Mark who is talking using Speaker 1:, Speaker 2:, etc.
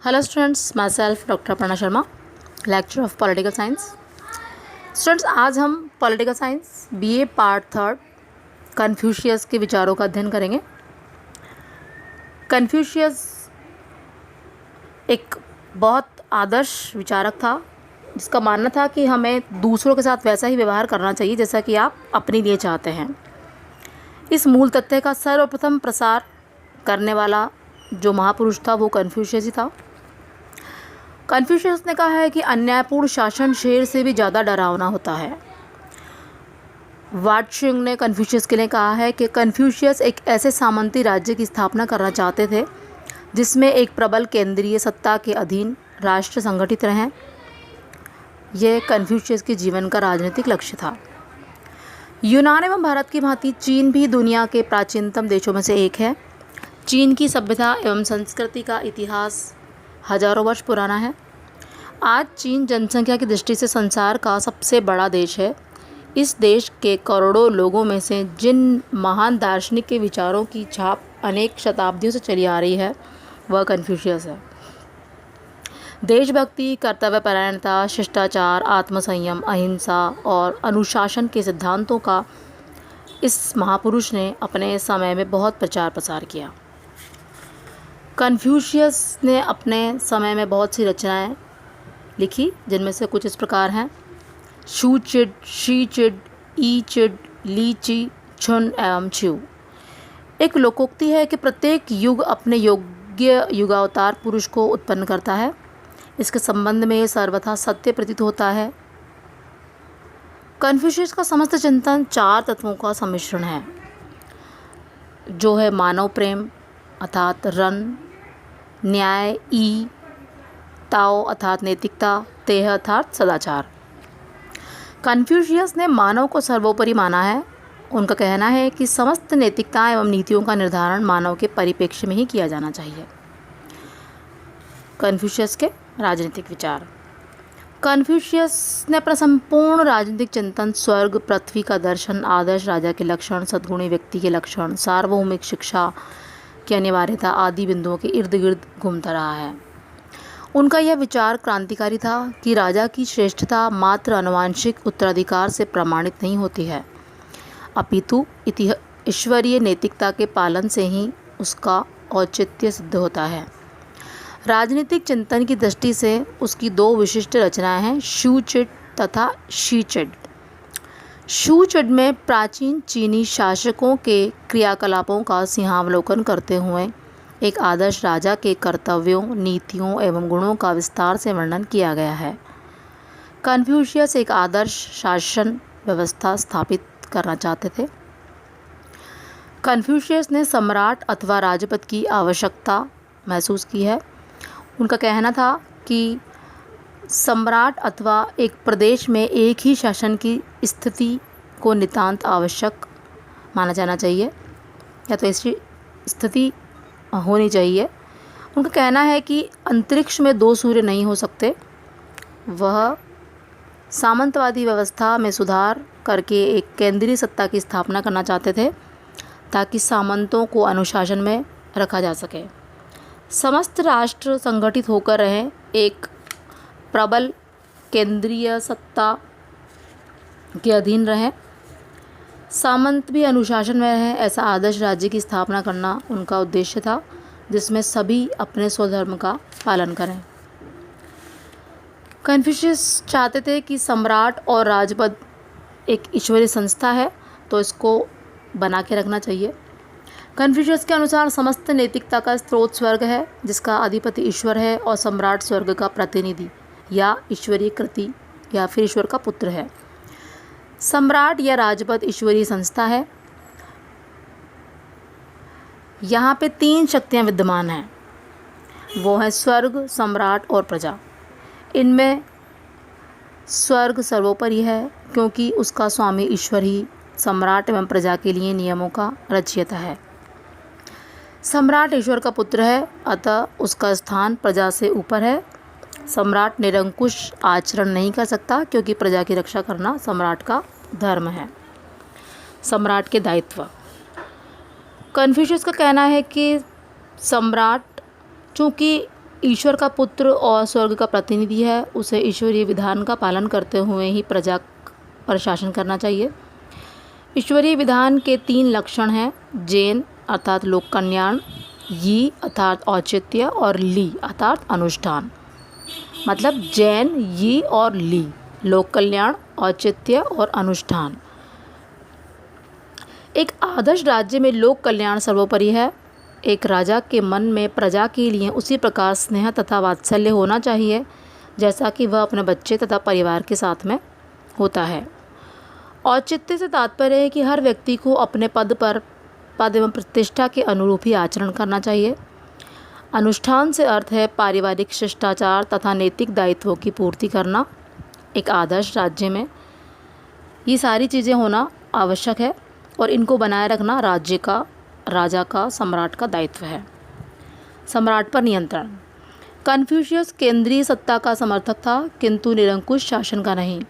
Speaker 1: Hello students, myself Dr. Aparna Sharma, lecturer of Political Science. Students, आज हम political science BA part third Confucius के विचारों का अध्ययन करेंगे। कन्फ्यूशियस एक बहुत आदर्श विचारक था जिसका मानना था कि हमें दूसरों के साथ वैसा ही व्यवहार करना चाहिए जैसा कि आप अपने लिए चाहते हैं। इस मूल तथ्य का सर्वप्रथम प्रसार करने वाला जो महापुरुष था वो कन्फ्यूशियस ही था। कन्फ्यूशियस ने कहा है कि अन्यायपूर्ण शासन शेर से भी ज़्यादा डरावना होता है। वाटशिंग ने कन्फ्यूशियस के लिए कहा है कि कन्फ्यूशियस एक ऐसे सामंती राज्य की स्थापना करना चाहते थे जिसमें एक प्रबल केंद्रीय सत्ता के अधीन राष्ट्र संगठित रहें। यह कन्फ्यूशियस के जीवन का राजनीतिक लक्ष्य था। यूनान एवं भारत की भांति चीन भी दुनिया के प्राचीनतम देशों में से एक है। चीन की सभ्यता एवं संस्कृति का इतिहास हजारों वर्ष पुराना है। आज चीन जनसंख्या की दृष्टि से संसार का सबसे बड़ा देश है। इस देश के करोड़ों लोगों में से जिन महान दार्शनिक के विचारों की छाप अनेक शताब्दियों से चली आ रही है वह कन्फ्यूशियस है। देशभक्ति, कर्तव्यपरायणता, शिष्टाचार, आत्मसंयम, अहिंसा और अनुशासन के सिद्धांतों का इस महापुरुष ने अपने समय में बहुत प्रचार प्रसार किया। कन्फ्यूशियस ने अपने समय में बहुत सी रचनाएं लिखी जिनमें से कुछ इस प्रकार हैं: शू चिड, शी चिड, ई चिड, ली ची, छुन एवं छू। एक लोकोक्ति है कि प्रत्येक युग अपने योग्य युगावतार पुरुष को उत्पन्न करता है। इसके संबंध में सर्वथा सत्य प्रतीत होता है। कन्फ्यूशियस का समस्त चिंतन चार तत्वों का सम्मिश्रण है, जो है मानव प्रेम अर्थात रन, न्याय ई, ताओ अर्थात नैतिकता, तेह अर्थात सदाचार। कन्फ्यूशियस ने मानव को सर्वोपरि माना है। उनका कहना है कि समस्त नैतिकता एवं नीतियों का निर्धारण मानव के परिप्रेक्ष्य में ही किया जाना चाहिए। कन्फ्यूशियस के राजनीतिक विचार। कन्फ्यूशियस ने अपना संपूर्ण राजनीतिक चिंतन स्वर्ग, पृथ्वी का दर्शन, आदर्श राजा के लक्षण, सद्गुणी व्यक्ति के लक्षण, सार्वभौमिक शिक्षा की अनिवार्यता आदि बिंदुओं के इर्द गिर्द घूमता रहा है। उनका यह विचार क्रांतिकारी था कि राजा की श्रेष्ठता मात्र आनुवंशिक उत्तराधिकार से प्रमाणित नहीं होती है, अपितु ईश्वरीय नैतिकता के पालन से ही उसका औचित्य सिद्ध होता है। राजनीतिक चिंतन की दृष्टि से उसकी दो विशिष्ट रचनाएं हैं, शू चिड तथा शी चिड। शू चिड में प्राचीन चीनी शासकों के क्रियाकलापों का सिंहावलोकन करते हुए एक आदर्श राजा के कर्तव्यों, नीतियों एवं गुणों का विस्तार से वर्णन किया गया है। कन्फ्यूशियस एक आदर्श शासन व्यवस्था स्थापित करना चाहते थे। कन्फ्यूशियस ने सम्राट अथवा राजपद की आवश्यकता महसूस की है। उनका कहना था कि सम्राट अथवा एक प्रदेश में एक ही शासन की स्थिति को नितांत आवश्यक माना जाना चाहिए, या तो ऐसी स्थिति होनी चाहिए। उनका कहना है कि अंतरिक्ष में दो सूर्य नहीं हो सकते। वह सामंतवादी व्यवस्था में सुधार करके एक केंद्रीय सत्ता की स्थापना करना चाहते थे ताकि सामंतों को अनुशासन में रखा जा सके, समस्त राष्ट्र संगठित होकर रहें, एक प्रबल केंद्रीय सत्ता के अधीन रहें, सामंत भी अनुशासन में रहें। ऐसा आदर्श राज्य की स्थापना करना उनका उद्देश्य था जिसमें सभी अपने स्वधर्म का पालन करें। कन्फ्यूशियस चाहते थे कि सम्राट और राजपद एक ईश्वरीय संस्था है तो इसको बना के रखना चाहिए। कन्फ्यूशियस के अनुसार समस्त नैतिकता का स्रोत स्वर्ग है जिसका अधिपति ईश्वर है और सम्राट स्वर्ग का प्रतिनिधि या ईश्वरीय कृति या फिर ईश्वर का पुत्र है। सम्राट या राजपद ईश्वरीय संस्था है। यहाँ पे तीन शक्तियाँ विद्यमान हैं, वो हैं स्वर्ग, सम्राट और प्रजा। इनमें स्वर्ग सर्वोपरि है क्योंकि उसका स्वामी ईश्वर ही सम्राट एवं प्रजा के लिए नियमों का रचयिता है। सम्राट ईश्वर का पुत्र है, अतः उसका स्थान प्रजा से ऊपर है। सम्राट निरंकुश आचरण नहीं कर सकता क्योंकि प्रजा की रक्षा करना सम्राट का धर्म है, सम्राट के दायित्व। कन्फ्यूशियस का कहना है कि सम्राट चूँकि ईश्वर का पुत्र और स्वर्ग का प्रतिनिधि है, उसे ईश्वरीय विधान का पालन करते हुए ही प्रजा पर शासन करना चाहिए। ईश्वरीय विधान के 3 लक्षण हैं, जैन अर्थात लोक कल्याण, यी अर्थात औचित्य और ली अर्थात अनुष्ठान। मतलब जैन, यी और ली, लोक कल्याण, औचित्य और अनुष्ठान। एक आदर्श राज्य में लोक कल्याण सर्वोपरि है। एक राजा के मन में प्रजा के लिए उसी प्रकार स्नेह तथा वात्सल्य होना चाहिए जैसा कि वह अपने बच्चे तथा परिवार के साथ में होता है। औचित्य से तात्पर्य है कि हर व्यक्ति को अपने पद एवं प्रतिष्ठा के अनुरूप ही आचरण करना चाहिए। अनुष्ठान से अर्थ है पारिवारिक शिष्टाचार तथा नैतिक दायित्वों की पूर्ति करना। एक आदर्श राज्य में ये सारी चीज़ें होना आवश्यक है और इनको बनाए रखना राज्य का, राजा का, सम्राट का दायित्व है। सम्राट पर नियंत्रण। कन्फ्यूशियस केंद्रीय सत्ता का समर्थक था किंतु निरंकुश शासन का नहीं।